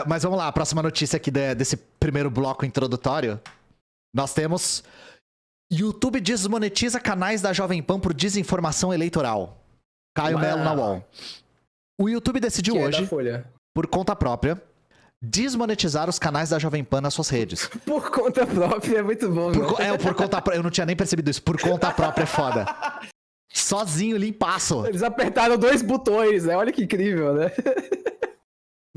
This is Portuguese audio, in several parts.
Mas vamos lá, a próxima notícia aqui desse primeiro bloco introdutório. Nós temos... YouTube desmonetiza canais da Jovem Pan por desinformação eleitoral. Caio Melo na UOL. O YouTube decidiu hoje, por conta própria, desmonetizar os canais da Jovem Pan nas suas redes. Por conta própria é muito bom, né? Por conta própria. Eu não tinha nem percebido isso. Por conta própria é foda. Sozinho, limpaço. Eles apertaram 2 botões, né? Olha que incrível, né?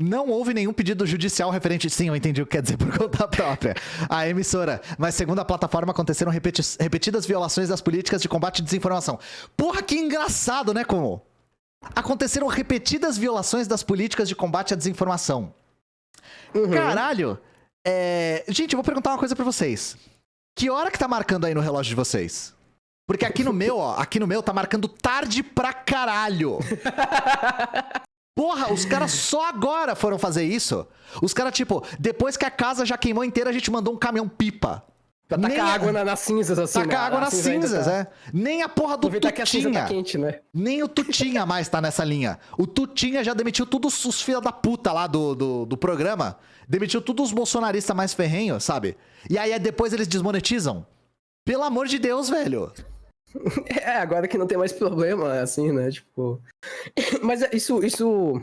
Não houve nenhum pedido judicial referente... Sim, eu entendi o que quer dizer por conta própria. A emissora. Mas segundo a plataforma, aconteceram repetidas violações das políticas de combate à desinformação. Porra, que engraçado, né, como? Aconteceram repetidas violações das políticas de combate à desinformação. Uhum. Caralho. Gente, eu vou perguntar uma coisa pra vocês. Que hora que tá marcando aí no relógio de vocês? Porque aqui no meu, tá marcando tarde pra caralho. Porra, os caras só agora foram fazer isso. Os caras, tipo, depois que a casa já queimou inteira, a gente mandou um caminhão-pipa. Pra tacar água nas cinzas, assim, tacar água nas cinzas, Nem a porra do Tutinha. Que a cinza tá quente, né? Nem o Tutinha mais tá nessa linha. O Tutinha já demitiu todos os filhos da puta lá do programa. Demitiu todos os bolsonaristas mais ferrenhos, sabe? E aí depois eles desmonetizam. Pelo amor de Deus, velho. Agora que não tem mais problema, assim, né? Tipo... Mas isso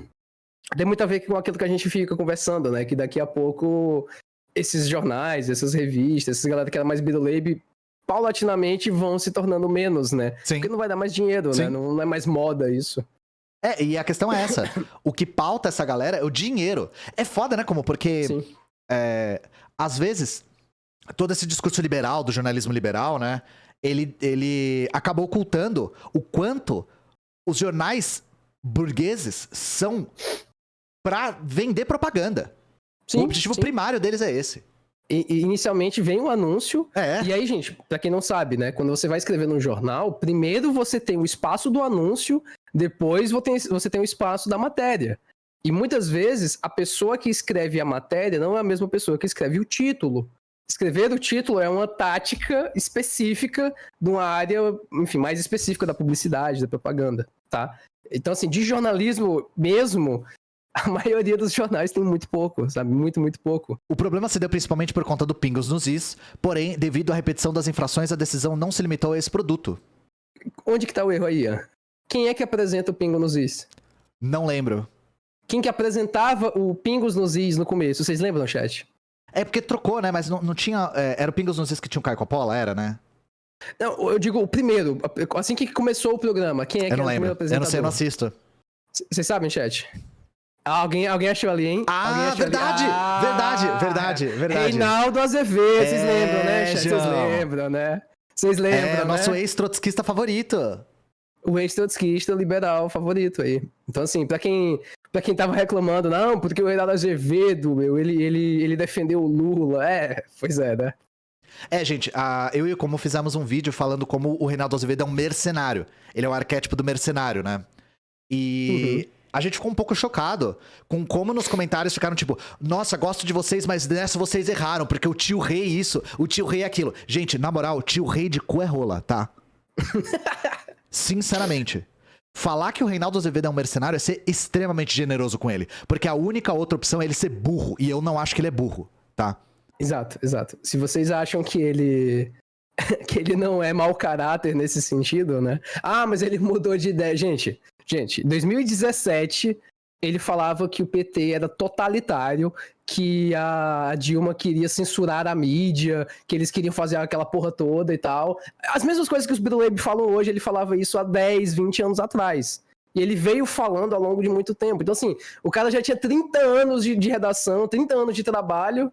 tem muito a ver com aquilo que a gente fica conversando, né? Que daqui a pouco esses jornais, essas revistas, essa galera que era mais biruleibe, paulatinamente vão se tornando menos, né? Sim. Porque não vai dar mais dinheiro, Sim. né? Não é mais moda isso. E a questão é essa. O que pauta essa galera é o dinheiro. É foda, né? Porque às vezes todo esse discurso liberal, do jornalismo liberal, né? Ele acabou ocultando o quanto os jornais burgueses são pra vender propaganda. Sim, o objetivo primário deles é esse. E inicialmente vem o anúncio. E aí, gente, pra quem não sabe, né? Quando você vai escrever num jornal, primeiro você tem o espaço do anúncio, depois você tem o espaço da matéria. E muitas vezes a pessoa que escreve a matéria não é a mesma pessoa que escreve o título. Escrever o título é uma tática específica de uma área, enfim, mais específica da publicidade, da propaganda, tá? Então, assim, de jornalismo mesmo, a maioria dos jornais tem muito pouco, sabe? Muito, muito pouco. O problema se deu principalmente por conta do Pingos nos Is, porém, devido à repetição das infrações, a decisão não se limitou a esse produto. Onde que tá o erro aí, Ian? Quem é que apresenta o Pingos nos Is? Não lembro. Quem que apresentava o Pingos nos Is no começo? Vocês lembram, chat? É porque trocou, né? Mas não tinha... era o Pingos nos Is que tinha o Caio Coppola, era, né? Não, eu digo o primeiro. Assim que começou o programa, quem é que era o primeiro apresentador? Eu não sei, eu não assisto. Vocês sabem, chat? Alguém achou ali, hein? Verdade! Verdade. Reinaldo Azevedo, vocês lembram, né, chat? Vocês lembram, né? Vocês lembram, né? Nosso ex-trotskista favorito. O ex-trotskista liberal favorito aí. Então, assim, pra quem tava reclamando, não, porque o Reinaldo Azevedo, ele defendeu o Lula. Pois é, né? Gente, eu e o Como fizemos um vídeo falando como o Reinaldo Azevedo é um mercenário. Ele é o arquétipo do mercenário, né? E a gente ficou um pouco chocado com como nos comentários ficaram tipo, nossa, gosto de vocês, mas nessa vocês erraram, porque o tio rei isso, o tio rei aquilo. Gente, na moral, o tio rei de cu é rola, tá? Sinceramente. Falar que o Reinaldo Azevedo é um mercenário é ser extremamente generoso com ele. Porque a única outra opção é ele ser burro. E eu não acho que ele é burro, tá? Exato. Se vocês acham que ele não é mau caráter nesse sentido, né? Mas ele mudou de ideia. Gente, em 2017, ele falava que o PT era totalitário, que a Dilma queria censurar a mídia, que eles queriam fazer aquela porra toda e tal. As mesmas coisas que os Biruleibe falam hoje, ele falava isso há 10, 20 anos atrás. E ele veio falando ao longo de muito tempo. Então, assim, o cara já tinha 30 anos de redação, 30 anos de trabalho,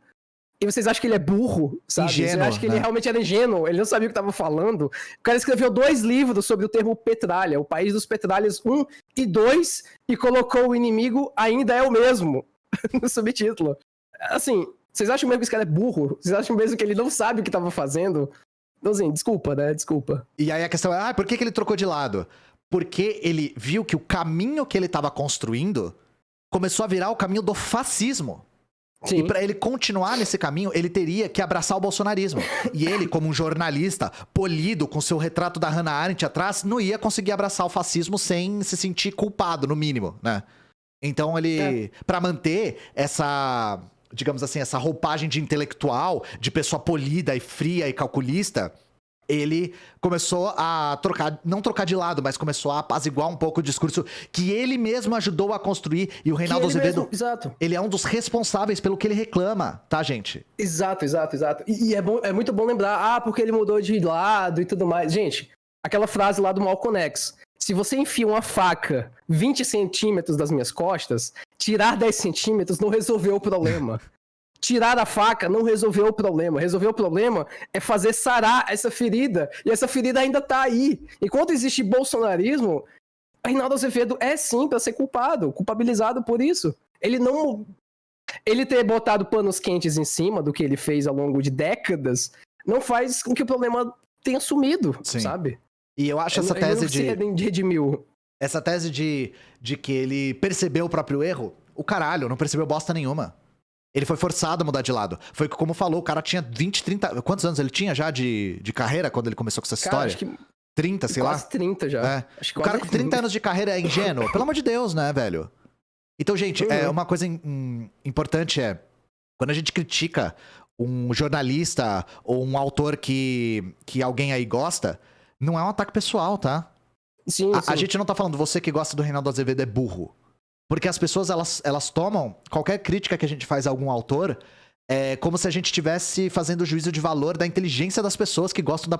e vocês acham que ele é burro, sabe? Ingênuo, vocês acham que ele realmente era ingênuo, ele não sabia o que estava falando. O cara escreveu 2 livros sobre o termo petralha, o país dos petralhas 1 e 2, e colocou o inimigo ainda é o mesmo no subtítulo. Assim, vocês acham mesmo que esse cara é burro? Vocês acham mesmo que ele não sabe o que estava fazendo? Então, assim, desculpa, né? Desculpa. E aí a questão é, por que ele trocou de lado? Porque ele viu que o caminho que ele estava construindo começou a virar o caminho do fascismo. Sim. E pra ele continuar nesse caminho, ele teria que abraçar o bolsonarismo. E ele, como um jornalista polido, com seu retrato da Hannah Arendt atrás, não ia conseguir abraçar o fascismo sem se sentir culpado, no mínimo, né? Então ele, pra manter essa, digamos assim, essa roupagem de intelectual, de pessoa polida e fria e calculista, ele começou a não trocar de lado, mas começou a apaziguar um pouco o discurso que ele mesmo ajudou a construir. E o Reinaldo Azevedo, ele é um dos responsáveis pelo que ele reclama, tá, gente? Exato. E é muito bom lembrar, porque ele mudou de lado e tudo mais. Gente, aquela frase lá do Malcolm X. Se você enfia uma faca 20 centímetros das minhas costas, tirar 10 centímetros não resolveu o problema. Tirar a faca não resolveu o problema. Resolver o problema é fazer sarar essa ferida. E essa ferida ainda tá aí. Enquanto existe bolsonarismo, Reinaldo Azevedo é sim para ser culpabilizado por isso. Ele ter botado panos quentes em cima do que ele fez ao longo de décadas não faz com que o problema tenha sumido, sabe? E eu acho essa tese Essa tese de que ele percebeu o próprio erro, o caralho, não percebeu bosta nenhuma. Ele foi forçado a mudar de lado. Foi como falou, o cara tinha 20, 30... Quantos anos ele tinha já de carreira quando ele começou com essa história? Acho que 30, sei lá. Quase 30 já. É. Acho que o cara com 30 anos de carreira é ingênuo. Pelo amor de Deus, né, velho? Então, gente, uma coisa importante é... Quando a gente critica um jornalista ou um autor que alguém aí gosta, não é um ataque pessoal, tá? Sim. A gente não tá falando, você que gosta do Reinaldo Azevedo é burro. Porque as pessoas, elas tomam qualquer crítica que a gente faz a algum autor como se a gente estivesse fazendo juízo de valor da inteligência das pessoas que gostam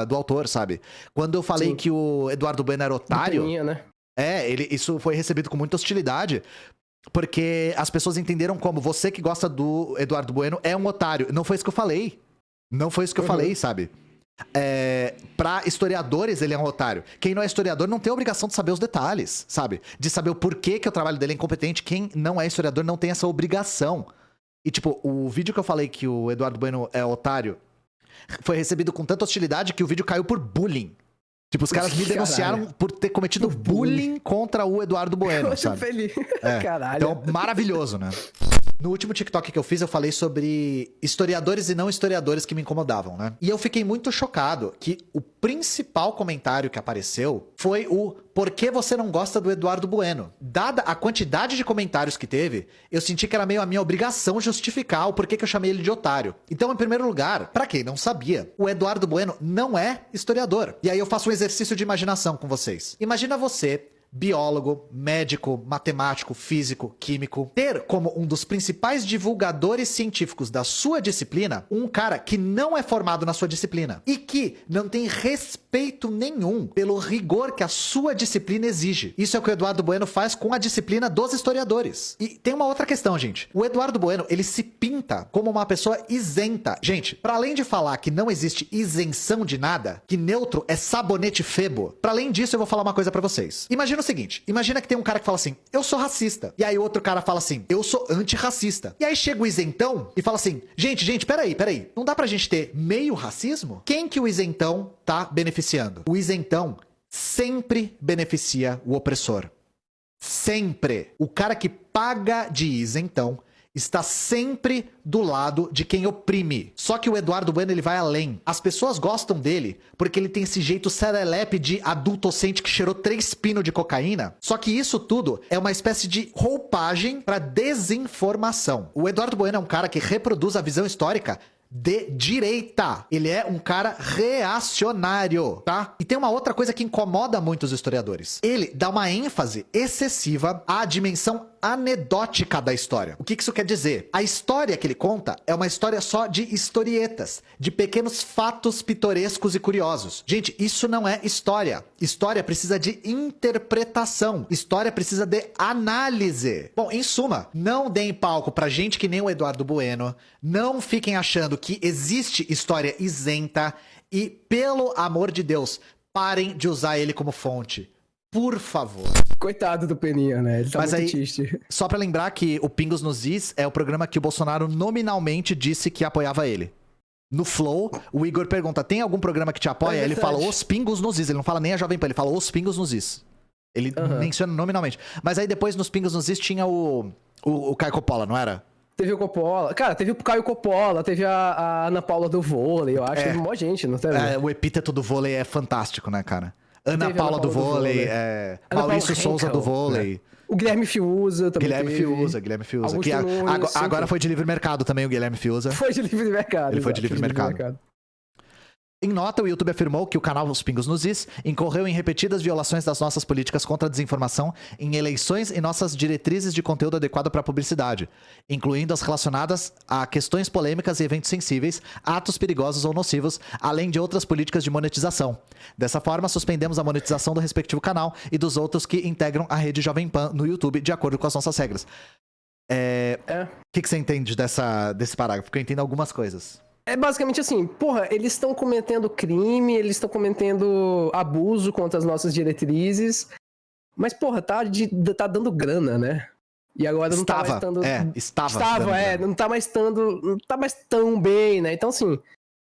do autor, sabe? Quando eu falei que o Eduardo Bueno era otário... né? Isso foi recebido com muita hostilidade. Porque as pessoas entenderam como você que gosta do Eduardo Bueno é um otário. Não foi isso que eu falei. Não foi isso que eu falei, sabe? Pra historiadores, ele é um otário. Quem não é historiador não tem a obrigação de saber os detalhes, sabe? De saber o porquê que o trabalho dele é incompetente. Quem não é historiador não tem essa obrigação. E, tipo, o vídeo que eu falei que o Eduardo Bueno é otário foi recebido com tanta hostilidade que o vídeo caiu por bullying. Tipo, os caras me denunciaram por ter cometido bullying contra o Eduardo Bueno, sabe? Feliz. Caralho. Então, maravilhoso, né? No último TikTok que eu fiz, eu falei sobre historiadores e não historiadores que me incomodavam, né? E eu fiquei muito chocado que o principal comentário que apareceu foi o "por que você não gosta do Eduardo Bueno?". Dada a quantidade de comentários que teve, eu senti que era meio a minha obrigação justificar o porquê que eu chamei ele de otário. Então, em primeiro lugar, pra quem não sabia, o Eduardo Bueno não é historiador. E aí eu faço um exercício de imaginação com vocês. Imagina você, biólogo, médico, matemático, físico, químico, ter como um dos principais divulgadores científicos da sua disciplina um cara que não é formado na sua disciplina e que não tem respeito nenhum pelo rigor que a sua disciplina exige. Isso é o que o Eduardo Bueno faz com a disciplina dos historiadores. E tem uma outra questão, gente. O Eduardo Bueno, ele se pinta como uma pessoa isenta. Gente, para além de falar que não existe isenção de nada, que neutro é sabonete febo, para além disso eu vou falar uma coisa para vocês. Imagina o seguinte, imagina que tem um cara que fala assim, eu sou racista. E aí outro cara fala assim, eu sou antirracista. E aí chega o isentão e fala assim, gente, peraí. Não dá pra gente ter meio racismo? Quem que o isentão tá beneficiando? O isentão sempre beneficia o opressor. Sempre. O cara que paga de isentão está sempre do lado de quem oprime. Só que o Eduardo Bueno, ele vai além. As pessoas gostam dele porque ele tem esse jeito serelepe de adultocente que cheirou 3 pinos de cocaína. Só que isso tudo é uma espécie de roupagem para desinformação. O Eduardo Bueno é um cara que reproduz a visão histórica de direita. Ele é um cara reacionário, tá? E tem uma outra coisa que incomoda muito os historiadores. Ele dá uma ênfase excessiva à dimensão anedótica da história. O que isso quer dizer? A história que ele conta é uma história só de historietas, de pequenos fatos pitorescos e curiosos. Gente, isso não é história. História precisa de interpretação. História precisa de análise. Bom, em suma, não deem palco pra gente que nem o Eduardo Bueno. Não fiquem achando que existe história isenta e, pelo amor de Deus, parem de usar ele como fonte. Por favor. Coitado do Peninha, né? Ele tá Mas muito aí, triste. só pra lembrar que o Pingos nos Is é o programa que o Bolsonaro nominalmente disse que apoiava ele. No Flow, o Igor pergunta, tem algum programa que te apoia? Ele fala os Pingos nos Is, ele não fala nem a Jovem Pan, ele fala os Pingos nos Is. Ele menciona nominalmente. Mas aí depois nos Pingos nos Is tinha o Caio Coppola, não era? Teve o Coppola. Cara, teve o Caio Coppola, teve a Ana Paula do vôlei, eu acho. Teve um monte de gente, não teve? O epíteto do vôlei é fantástico, né, cara? Ana Teve Paula do vôlei, Ana Maurício Paula Souza do Henkel, vôlei. O Guilherme Fiuza também Guilherme teve. Fiuza. Augusto Que Nunes, agora sim. foi de livre mercado também, o Guilherme Fiuza. Foi de livre mercado. Ele foi de exato, livre mercado. Em nota, o YouTube afirmou que o canal Os Pingos nos Is incorreu em repetidas violações das nossas políticas contra a desinformação em eleições e nossas diretrizes de conteúdo adequado para a publicidade, incluindo as relacionadas a questões polêmicas e eventos sensíveis, atos perigosos ou nocivos, além de outras políticas de monetização. Dessa forma, suspendemos a monetização do respectivo canal e dos outros que integram a rede Jovem Pan no YouTube, de acordo com as nossas regras. O que você entende desse parágrafo? Porque eu entendo algumas coisas. É basicamente assim, porra, eles estão cometendo crime, eles estão cometendo abuso contra as nossas diretrizes, mas, porra, tá dando grana, né? E agora não tá mais estando... Estava. Não tá mais tão bem, né? Então, assim,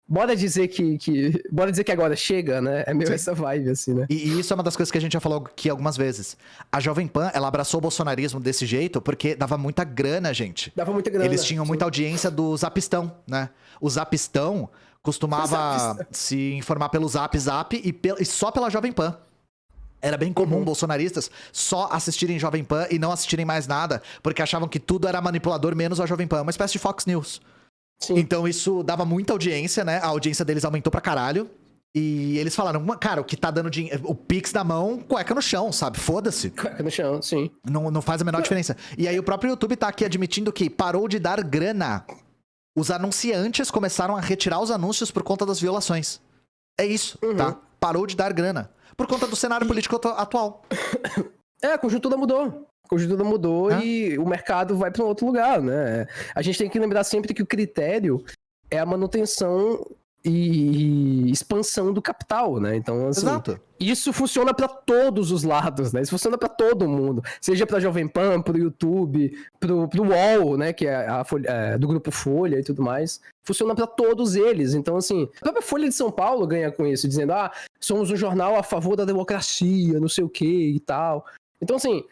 bora dizer que agora chega, né? É meio Sim. essa vibe, assim, né? E isso é uma das coisas que a gente já falou aqui algumas vezes. A Jovem Pan, ela abraçou o bolsonarismo desse jeito porque dava muita grana, gente. Dava muita grana. Eles tinham muita audiência do Zapistão, né? O Zapistão costumava se informar pelo Zap e só pela Jovem Pan. Era bem comum bolsonaristas só assistirem Jovem Pan e não assistirem mais nada, porque achavam que tudo era manipulador, menos a Jovem Pan. Uma espécie de Fox News. Sim. Então isso dava muita audiência, né? A audiência deles aumentou pra caralho. E eles falaram, cara, o que tá dando dinheiro... O Pix na mão, cueca no chão, sabe? Foda-se. Cueca no chão, sim. Não faz a menor diferença. E aí o próprio YouTube tá aqui admitindo que parou de dar grana. Os anunciantes começaram a retirar os anúncios por conta das violações. É isso, tá? Parou de dar grana. Por conta do cenário político atual. A conjuntura mudou. E o mercado vai para um outro lugar, né? A gente tem que lembrar sempre que o critério é a manutenção e expansão do capital, né? Então, assim, Exato. Isso funciona para todos os lados, né? Isso funciona para todo mundo. Seja para Jovem Pan, pro YouTube, pro UOL, né? Que é do grupo Folha e tudo mais. Funciona para todos eles. Então, assim, a própria Folha de São Paulo ganha com isso, dizendo, somos um jornal a favor da democracia, não sei o que e tal. Então, assim,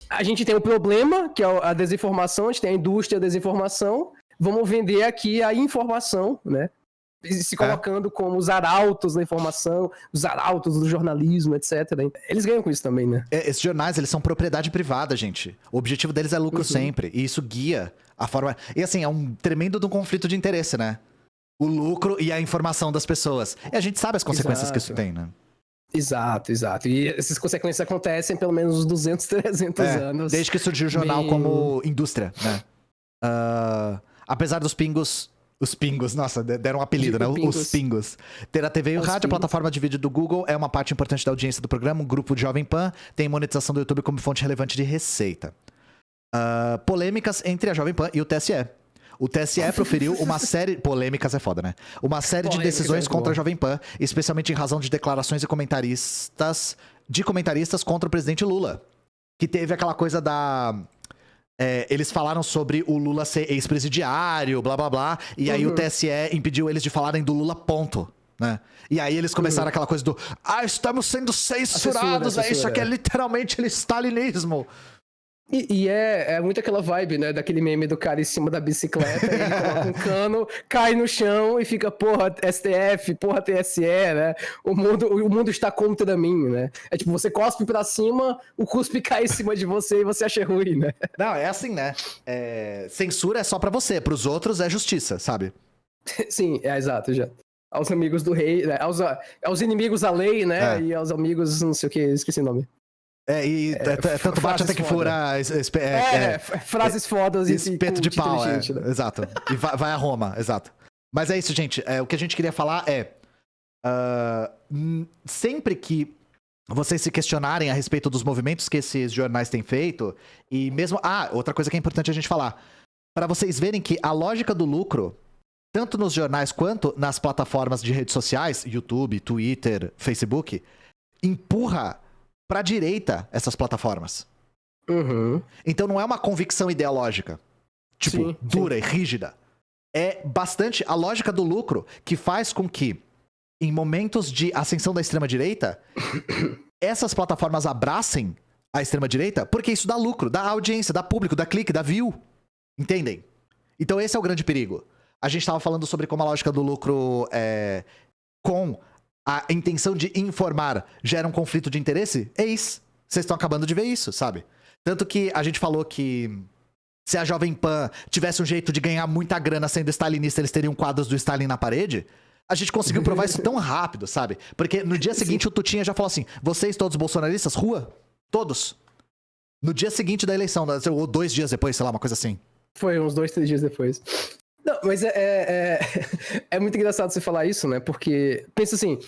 a gente tem o problema, que é a desinformação, a gente tem a indústria da desinformação, vamos vender aqui a informação, né? Se colocando como os arautos da informação, os arautos do jornalismo, etc. Eles ganham com isso também, né? Esses jornais, eles são propriedade privada, gente. O objetivo deles é lucro sempre. E isso guia a forma... E assim, é um tremendo de um conflito de interesse, né? O lucro e a informação das pessoas. E a gente sabe as consequências que isso tem, né? Exato. E essas consequências acontecem pelo menos uns 200, 300 anos. Desde que surgiu o jornal como indústria, né? Apesar dos pingos... Os pingos, nossa, deram um apelido, né? Os pingos. Ter a TV e o rádio, a plataforma de vídeo do Google, é uma parte importante da audiência do programa. Um grupo de Jovem Pan tem monetização do YouTube como fonte relevante de receita. Polêmicas entre a Jovem Pan e o TSE. O TSE proferiu uma série... Polêmicas é foda, né? Uma série de decisões contra a Jovem Pan, especialmente em razão de declarações de comentaristas contra o presidente Lula. Que teve aquela coisa da... eles falaram sobre o Lula ser ex-presidiário, blá blá blá, e aí o TSE impediu eles de falarem do Lula, ponto, né? E aí eles começaram aquela coisa do estamos sendo censurados, isso aqui é literalmente stalinismo. E é muito aquela vibe, né, daquele meme do cara em cima da bicicleta, ele coloca um cano, cai no chão e fica, porra, STF, porra, TSE, né? O mundo está contra mim, né? É tipo, você cospe pra cima, o cuspe cai em cima de você e você acha ruim, né? Não, é assim, né? Censura é só pra você, pros outros é justiça, sabe? Sim, exato, já. Aos amigos do rei, né? Aos inimigos da lei, né? E aos amigos, não sei o que, esqueci o nome. Tanto bate até que fura... frases fodas e espeto de pau, né? exato. E vai a Roma, exato. Mas é isso, gente. O que a gente queria falar sempre que vocês se questionarem a respeito dos movimentos que esses jornais têm feito, e mesmo... outra coisa que é importante a gente falar. Para vocês verem que a lógica do lucro, tanto nos jornais quanto nas plataformas de redes sociais, YouTube, Twitter, Facebook, empurra pra direita essas plataformas. Então não é uma convicção ideológica, tipo, dura e rígida. É bastante a lógica do lucro que faz com que, em momentos de ascensão da extrema-direita, essas plataformas abracem a extrema-direita, porque isso dá lucro, dá audiência, dá público, dá clique, dá view. Entendem? Então esse é o grande perigo. A gente tava falando sobre como a lógica do lucro com a intenção de informar gera um conflito de interesse? Eis. Vocês estão acabando de ver isso, sabe? Tanto que a gente falou que se a Jovem Pan tivesse um jeito de ganhar muita grana sendo stalinista, eles teriam quadros do Stalin na parede. A gente conseguiu provar isso tão rápido, sabe? Porque no dia seguinte o Tutinha já falou assim: vocês todos bolsonaristas, rua? Todos. No dia seguinte da eleição, ou 2 dias depois, sei lá, uma coisa assim. Foi uns 2, 3 dias depois. Não, mas é muito engraçado você falar isso, né? Porque, pensa assim,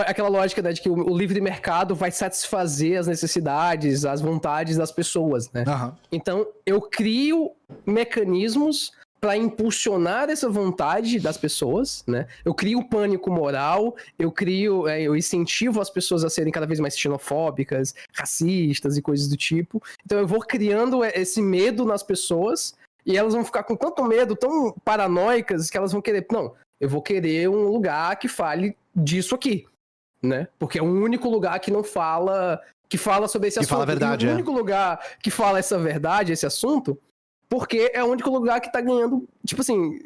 aquela lógica, né, de que o livre mercado vai satisfazer as necessidades, as vontades das pessoas, né? Uhum. Então, eu crio mecanismos para impulsionar essa vontade das pessoas, né? Eu crio pânico moral, eu incentivo as pessoas a serem cada vez mais xenofóbicas, racistas e coisas do tipo. Então, eu vou criando esse medo nas pessoas e elas vão ficar com tanto medo, tão paranoicas, que elas vão querer... Não, eu vou querer um lugar que fale disso aqui, né? Porque é o único lugar que não fala... Que fala sobre esse assunto. Fala a verdade, e o único lugar que fala essa verdade, esse assunto, porque é o único lugar que tá ganhando... Tipo assim...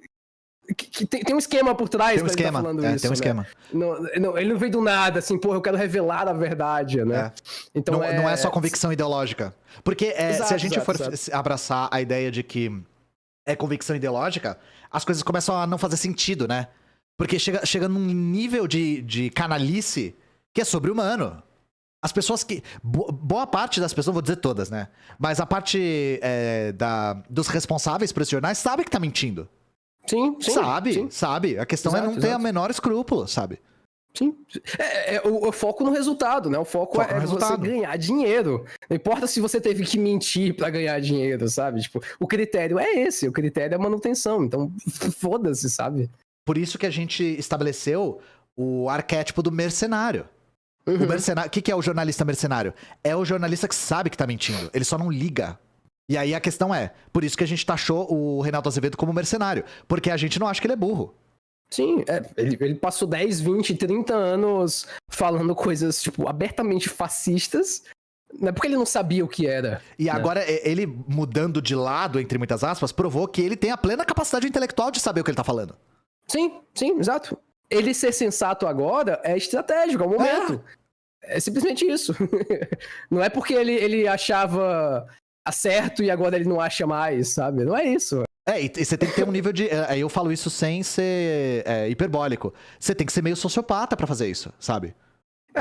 Que tem um esquema por trás Tem um pra ele esquema, tá falando isso, tem um né? esquema. Não, ele não veio do nada, assim, porra, eu quero revelar a verdade, né? Então, não é só convicção ideológica. Porque se a gente for abraçar a ideia de que é convicção ideológica, as coisas começam a não fazer sentido, né? Porque chega num nível de canalice que é sobre-humano. As pessoas que... Boa parte das pessoas, vou dizer todas, né? Mas a parte dos responsáveis por esses jornais sabe que tá mentindo. Sim. Sabe. A questão é não ter o menor escrúpulo, sabe? Sim. O foco no resultado, né? O foco é você ganhar dinheiro. Não importa se você teve que mentir pra ganhar dinheiro, sabe? Tipo, o critério é esse. O critério é a manutenção. Então, foda-se, sabe? Por isso que a gente estabeleceu o arquétipo do mercenário. Uhum. O mercenário... O que é o jornalista mercenário? É o jornalista que sabe que tá mentindo. Ele só não liga. E aí a questão é... Por isso que a gente taxou o Reinaldo Azevedo como mercenário. Porque a gente não acha que ele é burro. Sim, ele passou 10, 20, 30 anos falando coisas, tipo, abertamente fascistas. Não é porque ele não sabia o que era. E né? Agora, ele mudando de lado, entre muitas aspas, provou que ele tem a plena capacidade intelectual de saber o que ele tá falando. Sim, exato. Ele ser sensato agora é estratégico, é o momento. É simplesmente isso. Não é porque ele achava certo e agora ele não acha mais, sabe? Não é isso. E você tem que ter um nível de... Aí eu falo isso sem ser hiperbólico. Você tem que ser meio sociopata pra fazer isso, sabe?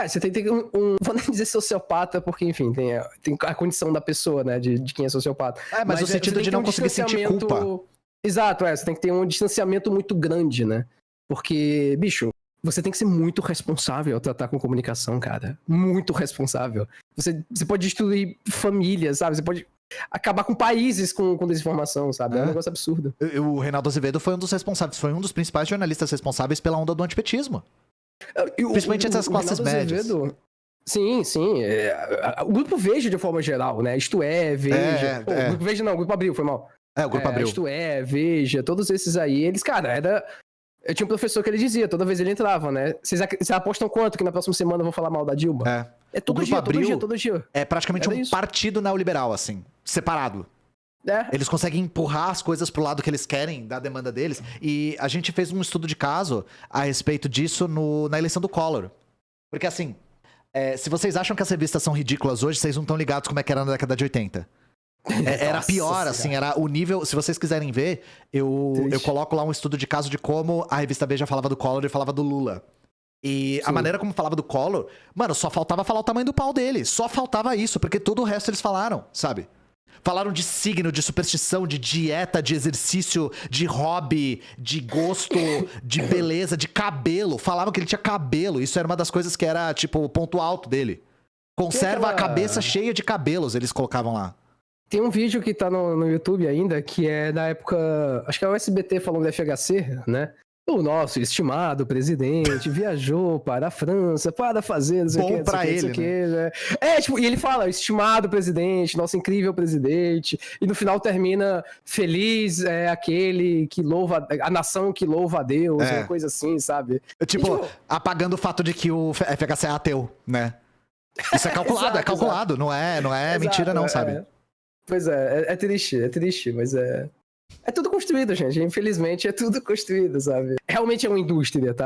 Você tem que ter vou nem dizer sociopata, porque, enfim, tem a condição da pessoa, né? De quem é sociopata. Mas no sentido de não conseguir sentir culpa. Exato, você tem que ter um distanciamento muito grande, né? Porque, bicho, você tem que ser muito responsável ao tratar com comunicação, cara. Muito responsável. Você pode destruir famílias, sabe? Você pode acabar com países com desinformação, sabe? É um negócio absurdo. O Reinaldo Azevedo foi um dos responsáveis, foi um dos principais jornalistas responsáveis pela onda do antipetismo. Principalmente entre as classes médias. Azevedo, sim. O Grupo Veja, de forma geral, né? Isto é, Veja. O Grupo Veja não, o Grupo Abril, foi mal. O Grupo Abril. Isto é, Veja, todos esses aí, eles, cara, eu tinha um professor que ele dizia, toda vez ele entrava, né? Vocês apostam quanto que na próxima semana eu vou falar mal da Dilma? É todo dia. É praticamente um partido neoliberal, assim, separado. Eles conseguem empurrar as coisas pro lado que eles querem, da demanda deles. E a gente fez um estudo de caso a respeito disso na eleição do Collor. Porque, assim, se vocês acham que as revistas são ridículas hoje, vocês não estão ligados como é que era na década de 80. Era pior, assim, era o nível... Se vocês quiserem ver, eu coloco lá um estudo de caso de como a revista Veja falava do Collor e falava do Lula. E a maneira como falava do Collor, mano, só faltava falar o tamanho do pau dele. Só faltava isso, porque todo o resto eles falaram, sabe? Falaram de signo, de superstição, de dieta, de exercício, de hobby, de gosto, de beleza, de cabelo. Falavam que ele tinha cabelo. Isso era uma das coisas que era, tipo, o ponto alto dele. Conserva a cabeça cheia de cabelos, eles colocavam lá. Tem um vídeo que tá no YouTube ainda, que é da época... Acho que é o SBT falando da FHC, né? O nosso estimado presidente viajou para a França para fazer não sei o que, pra ele, né? Tipo, e ele fala, estimado presidente, nosso incrível presidente, e no final termina feliz aquele que louva, a nação que louva a Deus, uma coisa assim, sabe? Tipo, apagando o fato de que o FHC é ateu, né? Isso é calculado, exato, é calculado, exato. Não é mentira não, sabe? Pois é triste, mas é tudo construído, gente. Infelizmente, é tudo construído, sabe? Realmente é uma indústria, tá?